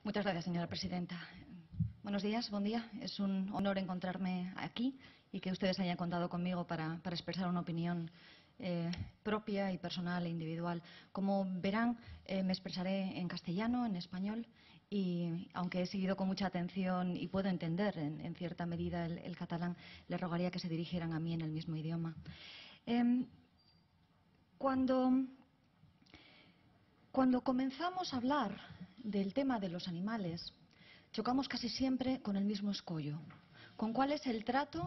Muchas gracias, señora presidenta. Buenos días, buen día. Es un honor encontrarme aquí y que ustedes hayan contado conmigo para expresar una opinión propia y personal e individual. Como verán, me expresaré en castellano, en español, y aunque he seguido con mucha atención y puedo entender en cierta medida el catalán, les rogaría que se dirigieran a mí en el mismo idioma. Cuando comenzamos a hablar del tema de los animales, chocamos casi siempre con el mismo escollo, con cuál es el trato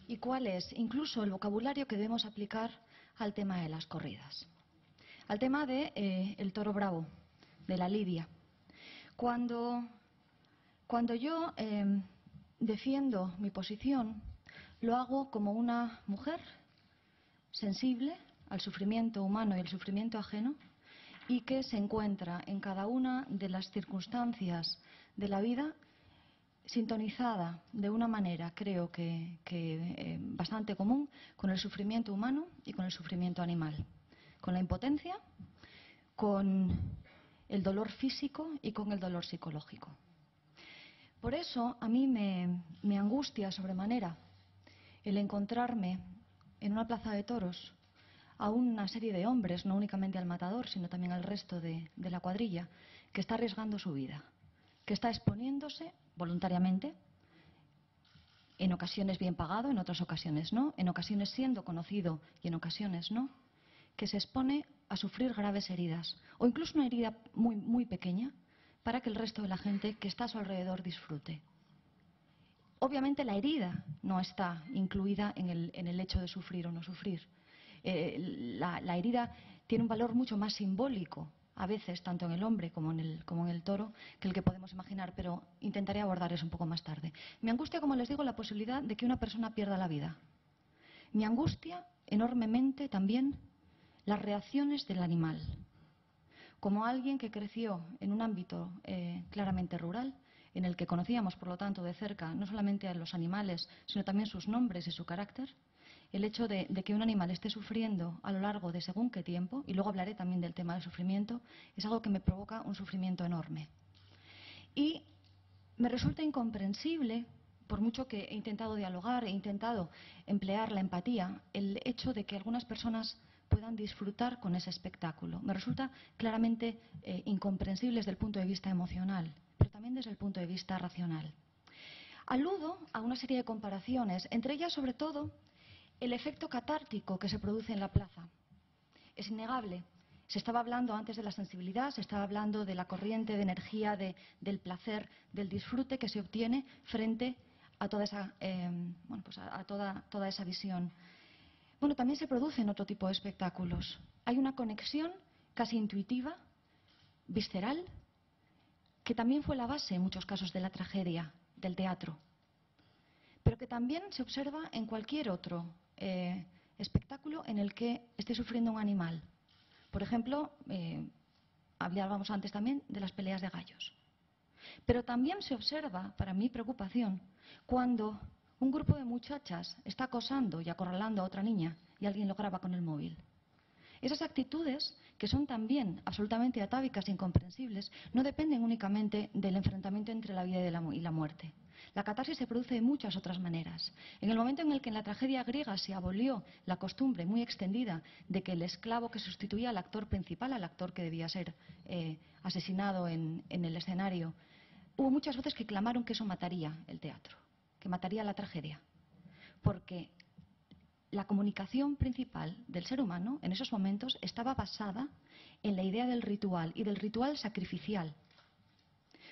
y cuál es incluso el vocabulario que debemos aplicar al tema de las corridas, al tema del toro bravo, de la lidia. Cuando yo defiendo mi posición, lo hago como una mujer sensible al sufrimiento humano y al sufrimiento ajeno, y que se encuentra en cada una de las circunstancias de la vida sintonizada de una manera, creo que bastante común, con el sufrimiento humano y con el sufrimiento animal, con la impotencia, con el dolor físico y con el dolor psicológico. Por eso a mí me angustia sobremanera el encontrarme en una plaza de toros a una serie de hombres, no únicamente al matador, sino también al resto de la cuadrilla, que está arriesgando su vida, que está exponiéndose voluntariamente, en ocasiones bien pagado, en otras ocasiones no, en ocasiones siendo conocido y en ocasiones no, que se expone a sufrir graves heridas, o incluso una herida muy pequeña, para que el resto de la gente que está a su alrededor disfrute. Obviamente la herida no está incluida en el hecho de sufrir o no sufrir. La herida tiene un valor mucho más simbólico, a veces, tanto en el hombre como en el toro, que el que podemos imaginar, pero intentaré abordar eso un poco más tarde. Me angustia, como les digo, la posibilidad de que una persona pierda la vida. Me angustia enormemente también las reacciones del animal. Como alguien que creció en un ámbito claramente rural, en el que conocíamos, por lo tanto, de cerca no solamente a los animales, sino también sus nombres y su carácter, el hecho de que un animal esté sufriendo a lo largo de según qué tiempo, y luego hablaré también del tema del sufrimiento, es algo que me provoca un sufrimiento enorme. Y me resulta incomprensible, por mucho que he intentado dialogar, he intentado emplear la empatía, el hecho de que algunas personas puedan disfrutar con ese espectáculo. Me resulta claramente incomprensible desde el punto de vista emocional, pero también desde el punto de vista racional. Aludo a una serie de comparaciones, entre ellas, sobre todo, el efecto catártico que se produce en la plaza. Es innegable. Se estaba hablando antes de la sensibilidad, se estaba hablando de la corriente de energía, del placer, del disfrute que se obtiene frente a toda esa, toda esa visión. Bueno, también se producen otro tipo de espectáculos. Hay una conexión casi intuitiva, visceral, que también fue la base en muchos casos de la tragedia, del teatro, pero que también se observa en cualquier otro espectáculo en el que esté sufriendo un animal. Por ejemplo, hablábamos antes también de las peleas de gallos. Pero también se observa, para mi preocupación, cuando un grupo de muchachas está acosando y acorralando a otra niña y alguien lo graba con el móvil. Esas actitudes, que son también absolutamente atávicas e incomprensibles, no dependen únicamente del enfrentamiento entre la vida y la muerte. La catarsis se produce de muchas otras maneras. En el momento en el que en la tragedia griega se abolió la costumbre muy extendida de que el esclavo que sustituía al actor principal, al actor que debía ser asesinado en el escenario, hubo muchas voces que clamaron que eso mataría el teatro, que mataría la tragedia, porque la comunicación principal del ser humano en esos momentos estaba basada en la idea del ritual y del ritual sacrificial.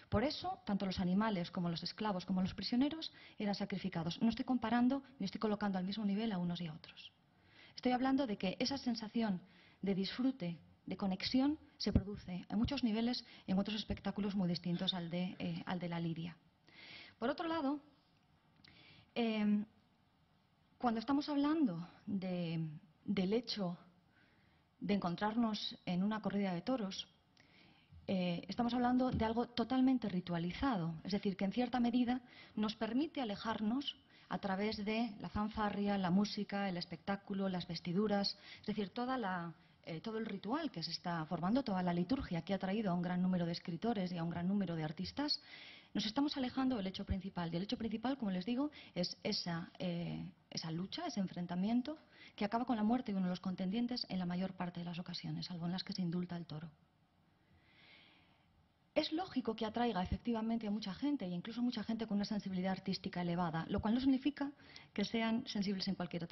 Por eso, tanto los animales como los esclavos como los prisioneros eran sacrificados. No estoy comparando ni estoy colocando al mismo nivel a unos y a otros. Estoy hablando de que esa sensación de disfrute, de conexión, se produce en muchos niveles en otros espectáculos muy distintos al de la lidia. Por otro lado, cuando estamos hablando del hecho de encontrarnos en una corrida de toros, estamos hablando de algo totalmente ritualizado, es decir, que en cierta medida nos permite alejarnos a través de la fanfarria, la música, el espectáculo, las vestiduras, es decir, toda la todo el ritual que se está formando, toda la liturgia que ha traído a un gran número de escritores y a un gran número de artistas, nos estamos alejando del hecho principal. Y el hecho principal, como les digo, es esa lucha, ese enfrentamiento que acaba con la muerte de uno de los contendientes en la mayor parte de las ocasiones, salvo en las que se indulta el toro. Es lógico que atraiga efectivamente a mucha gente, e incluso mucha gente con una sensibilidad artística elevada, lo cual no significa que sean sensibles en cualquier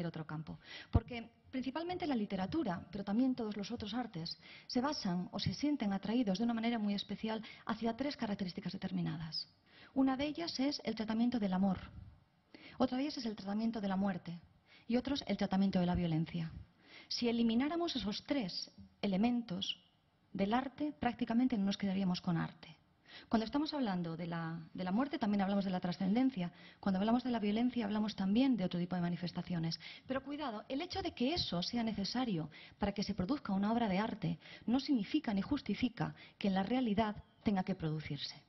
otro campo. Porque principalmente la literatura, pero también todos los otros artes, se basan o se sienten atraídos de una manera muy especial hacia tres características determinadas. Una de ellas es el tratamiento del amor, otra de ellas es el tratamiento de la muerte y otro es el tratamiento de la violencia. Si elimináramos esos tres elementos del arte, prácticamente no nos quedaríamos con arte. Cuando estamos hablando de la muerte, también hablamos de la trascendencia. Cuando hablamos de la violencia, hablamos también de otro tipo de manifestaciones. Pero cuidado, el hecho de que eso sea necesario para que se produzca una obra de arte no significa ni justifica que en la realidad tenga que producirse.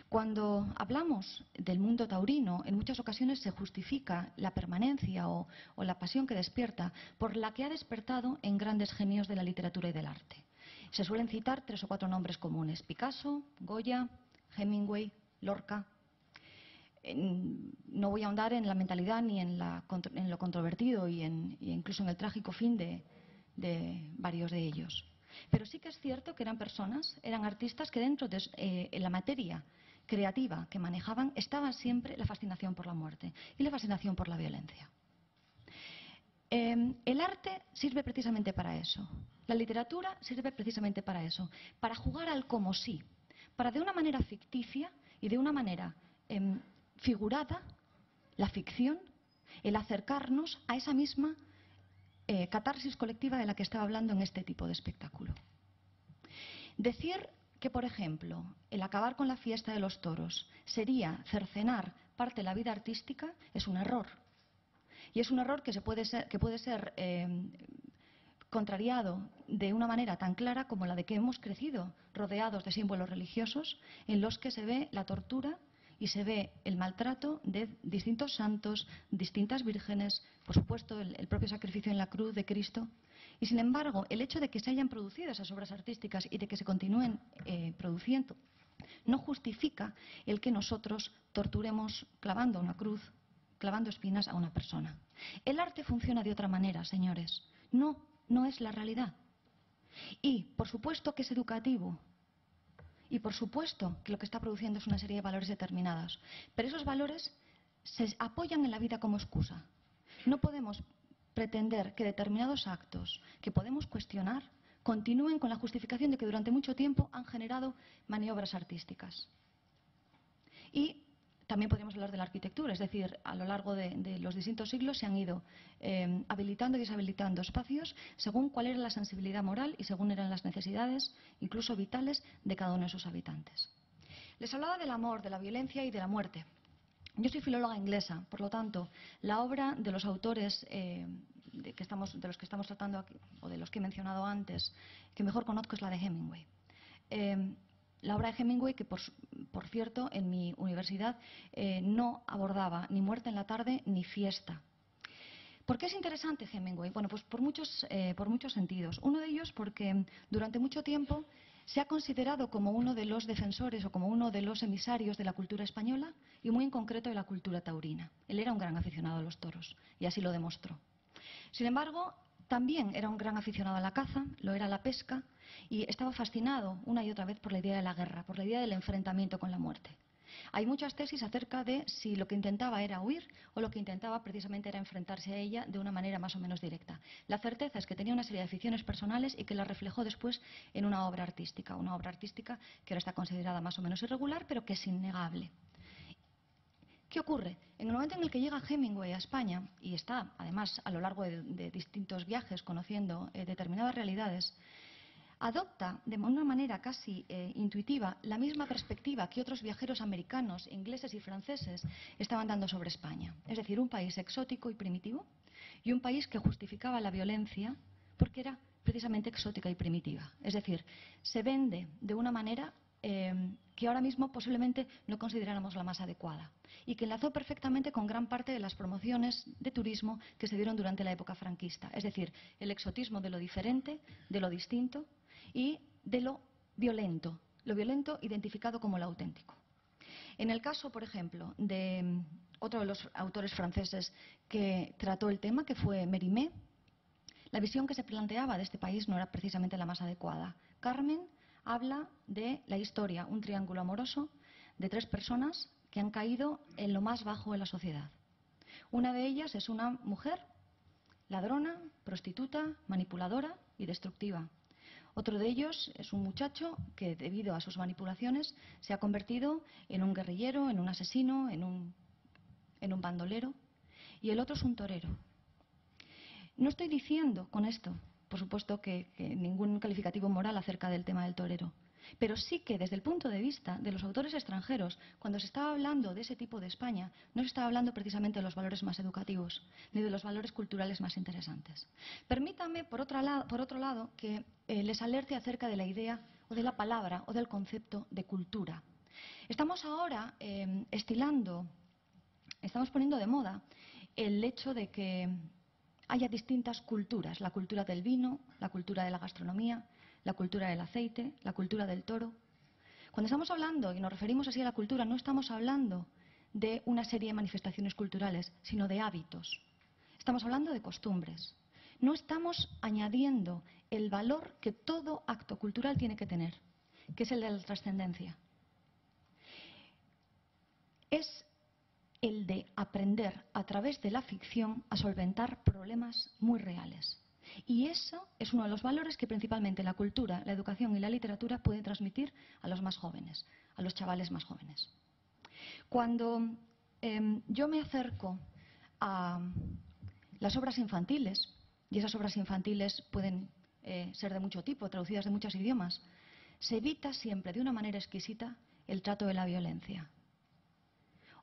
Cuando hablamos del mundo taurino, en muchas ocasiones se justifica la permanencia o la pasión que despierta por la que ha despertado en grandes genios de la literatura y del arte. Se suelen citar 3 o 4 nombres comunes: Picasso, Goya, Hemingway, Lorca. No voy a ahondar en la mentalidad ni en lo controvertido y incluso en el trágico fin de varios de ellos. Pero sí que es cierto que eran personas, eran artistas que dentro de la materia creativa que manejaban estaba siempre la fascinación por la muerte y la fascinación por la violencia. El arte sirve precisamente para eso. La literatura sirve precisamente para eso, para jugar al como sí, para de una manera ficticia y de una manera figurada, la ficción, el acercarnos a esa misma catarsis colectiva de la que estaba hablando en este tipo de espectáculo. Decir que, por ejemplo, el acabar con la fiesta de los toros sería cercenar parte de la vida artística es un error. Y es un error que puede ser contrariado de una manera tan clara como la de que hemos crecido rodeados de símbolos religiosos en los que se ve la tortura y se ve el maltrato de distintos santos, distintas vírgenes, por supuesto el propio sacrificio en la cruz de Cristo. Y sin embargo, el hecho de que se hayan producido esas obras artísticas y de que se continúen produciendo no justifica el que nosotros torturemos clavando una cruz, clavando espinas a una persona. El arte funciona de otra manera, señores. No es la realidad. Y, por supuesto que es educativo. Y, por supuesto, que lo que está produciendo es una serie de valores determinados. Pero esos valores se apoyan en la vida como excusa. No podemos pretender que determinados actos que podemos cuestionar continúen con la justificación de que durante mucho tiempo han generado maniobras artísticas. Y también podríamos hablar de la arquitectura, es decir, a lo largo de los distintos siglos se han ido habilitando y deshabilitando espacios según cuál era la sensibilidad moral y según eran las necesidades, incluso vitales, de cada uno de sus habitantes. Les hablaba del amor, de la violencia y de la muerte. Yo soy filóloga inglesa, por lo tanto, la obra de los autores de los que estamos tratando aquí, o de los que he mencionado antes, que mejor conozco es la de Hemingway. La obra de Hemingway, que por cierto en mi universidad no abordaba ni muerte en la tarde ni fiesta. ¿Por qué es interesante Hemingway? Bueno, pues por muchos sentidos. Uno de ellos porque durante mucho tiempo se ha considerado como uno de los defensores o como uno de los emisarios de la cultura española y muy en concreto de la cultura taurina. Él era un gran aficionado a los toros y así lo demostró. Sin embargo, también era un gran aficionado a la caza, lo era a la pesca y estaba fascinado una y otra vez por la idea de la guerra, por la idea del enfrentamiento con la muerte. Hay muchas tesis acerca de si lo que intentaba era huir o lo que intentaba precisamente era enfrentarse a ella de una manera más o menos directa. La certeza es que tenía una serie de aficiones personales y que las reflejó después en una obra artística que ahora está considerada más o menos irregular, pero que es innegable. ¿Qué ocurre? En el momento en el que llega Hemingway a España, y está además a lo largo de distintos viajes conociendo determinadas realidades, adopta de una manera casi intuitiva la misma perspectiva que otros viajeros americanos, ingleses y franceses estaban dando sobre España. Es decir, un país exótico y primitivo y un país que justificaba la violencia porque era precisamente exótica y primitiva. Es decir, se vende de una manera que ahora mismo posiblemente no consideráramos la más adecuada y que enlazó perfectamente con gran parte de las promociones de turismo que se dieron durante la época franquista. Es decir, el exotismo de lo diferente, de lo distinto y de lo violento identificado como lo auténtico. En el caso, por ejemplo, de otro de los autores franceses que trató el tema, que fue Mérimée, la visión que se planteaba de este país no era precisamente la más adecuada. Carmen habla de la historia, un triángulo amoroso de 3 personas que han caído en lo más bajo de la sociedad. Una de ellas es una mujer ladrona, prostituta, manipuladora y destructiva. Otro de ellos es un muchacho que, debido a sus manipulaciones, se ha convertido en un guerrillero, en un asesino, en un bandolero. Y el otro es un torero. No estoy diciendo con esto, por supuesto, que ningún calificativo moral acerca del tema del torero. Pero sí que desde el punto de vista de los autores extranjeros, cuando se estaba hablando de ese tipo de España, no se estaba hablando precisamente de los valores más educativos, ni de los valores culturales más interesantes. Permítanme, por otro lado, que les alerte acerca de la idea o de la palabra o del concepto de cultura. Estamos ahora estamos poniendo de moda el hecho de que haya distintas culturas, la cultura del vino, la cultura de la gastronomía, la cultura del aceite, la cultura del toro. Cuando estamos hablando y nos referimos así a la cultura, no estamos hablando de una serie de manifestaciones culturales, sino de hábitos. Estamos hablando de costumbres. No estamos añadiendo el valor que todo acto cultural tiene que tener, que es el de la trascendencia. Es el de aprender a través de la ficción a solventar problemas muy reales. Y eso es uno de los valores que principalmente la cultura, la educación y la literatura pueden transmitir a los más jóvenes, a los chavales más jóvenes. Cuando yo me acerco a las obras infantiles, y esas obras infantiles pueden ser de mucho tipo, traducidas de muchos idiomas, se evita siempre de una manera exquisita el trato de la violencia.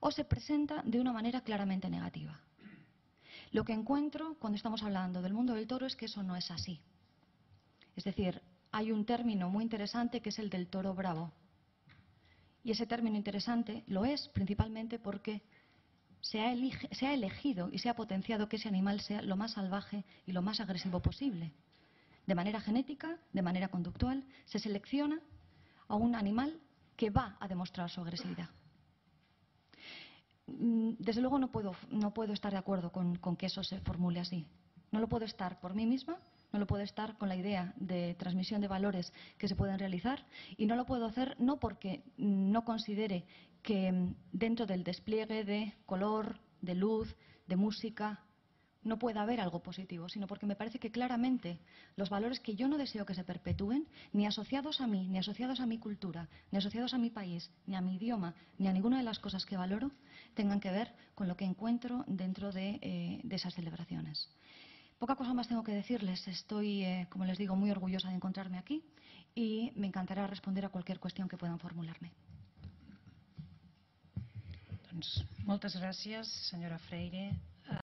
O se presenta de una manera claramente negativa. Lo que encuentro cuando estamos hablando del mundo del toro es que eso no es así. Es decir, hay un término muy interesante que es el del toro bravo. Y ese término interesante lo es principalmente porque se ha elegido y se ha potenciado que ese animal sea lo más salvaje y lo más agresivo posible. De manera genética, de manera conductual, se selecciona a un animal que va a demostrar su agresividad. Desde luego no puedo estar de acuerdo con que eso se formule así. No lo puedo estar por mí misma, no lo puedo estar con la idea de transmisión de valores que se pueden realizar y no lo puedo hacer no porque no considere que dentro del despliegue de color, de luz, de música, no pueda haber algo positivo, sino porque me parece que claramente los valores que yo no deseo que se perpetúen, ni asociados a mí, ni asociados a mi cultura, ni asociados a mi país, ni a mi idioma, ni a ninguna de las cosas que valoro, tengan que ver con lo que encuentro dentro de esas celebraciones. Poca cosa más tengo que decirles. Estoy, como les digo, muy orgullosa de encontrarme aquí y me encantará responder a cualquier cuestión que puedan formularme. Doncs moltes gràcies, senyora Freire.